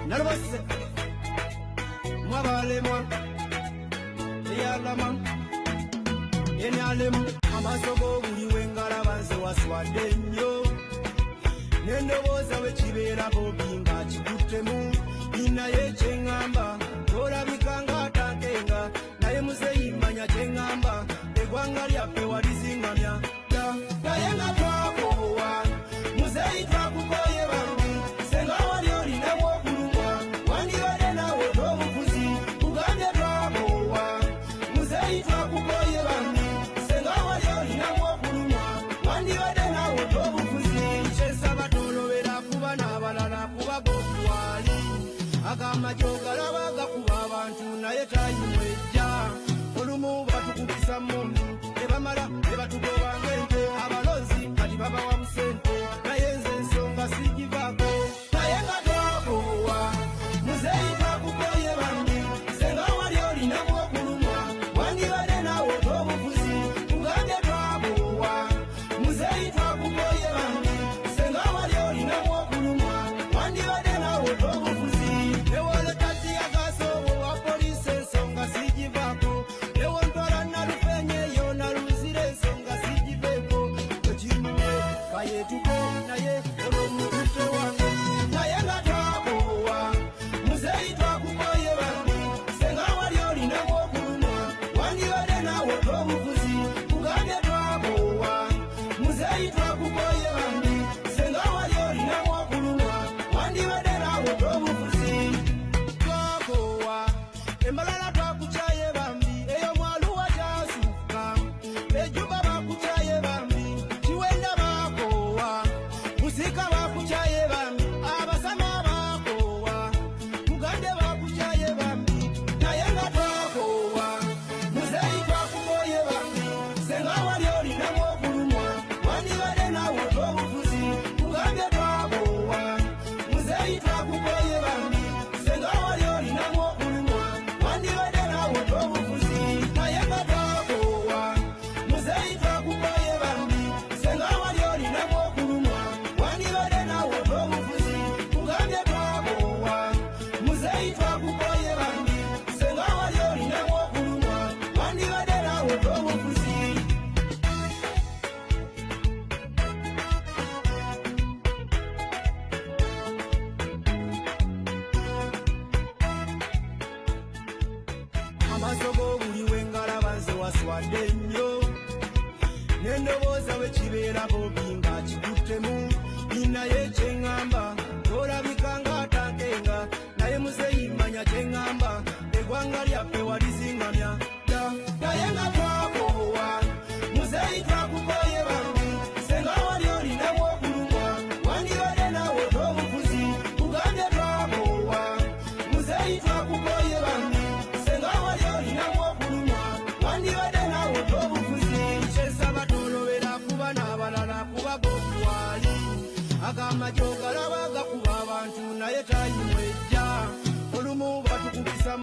Narvase Mwabalemwa Yalama Enyalemu Amasogo buli wengala banze waswadde nnyo Nendoboza wekibeera bobinga kikuttemu Ninaye kyeŋŋamba olabika ng'atankenga naye muzeeyi manya kyeŋŋamba eggwanga lyaffe walizingamya naye nga twakoowa muzeeyi twakukoye bambi senga wali olinamu okulumwa wandibadde naawe otw'obufuzi tugambye twakoowa muzeeyi twakukoye bambi senga wali olinamu okulumwa wandibadde naawe otw'obufuzi kyensaba tolobera kuba n'abalala kuba g'okuwaali agamba gyogalaba gakuba abantu naye tayimwejja olumu batukubisa mundu ebamala ebatugoba ng'ente abalozi kati babawa busente naye nze ensonga sigivaako naye nga twakoowa muzeeyi twakukoye bambi senga wali olinamu okulumwa wandibadde naawe otw'obufuzi tugambye twakoowa muzeeyi twakukoye bambi senga wali olinamu okulumwa wandibadde naawe otw'obufuzi ewole tati agasobo wa polisi ensonga sigivaako ewontwala nalufenye eyo naluzira ensonga sigiveeko ekimuwe kayetuko naye olw'omutute wange naye nga twakoowa muzeeyi twakukoye bambi senga wali olinamu okulumwa wandibadde naawe otw'obufuzi tugambye twakoowa muzeeyi twakukoye bambi senga wali olinamu okulumwa wandibadde naawe otw'obufuzi twakoowa embalala twakukyaye bambi eyo mwaluwa kyasukka ejjuba bakukyaye bambi kiwenda bakoowa musika bakukyaye bambi abasama bakoowa tugambye bakukyaye bambi naye nga twakoowa muzeeyi twakukoye bambi senga wali olinamu okulumwa wandibadde naawe otw'obufuzi tugambye twakoowa muzeeyi twakukoye bambi senga wali olinamu okulumwa wandibadde naawe otw'obufuzi naye nga twakoowa muzeeyi twakukoye bambi senga wali olinamu okulumwa wandibadde naawe otw'obufuzi tugambye twakoowa muzeeyi twakukoye bambi senga wali olinamu okulumwa wandibadde naawe otw'obufuzi amasogo buli wengalaba nze waswadde nnyo n'endobooza wekibeera bobinga kikuttemu ninaye kyeŋŋamba olabika ng'atankenga naye muzeeyi manya kyeŋŋamba eggwanga lyaffe walizingamya naye nga twako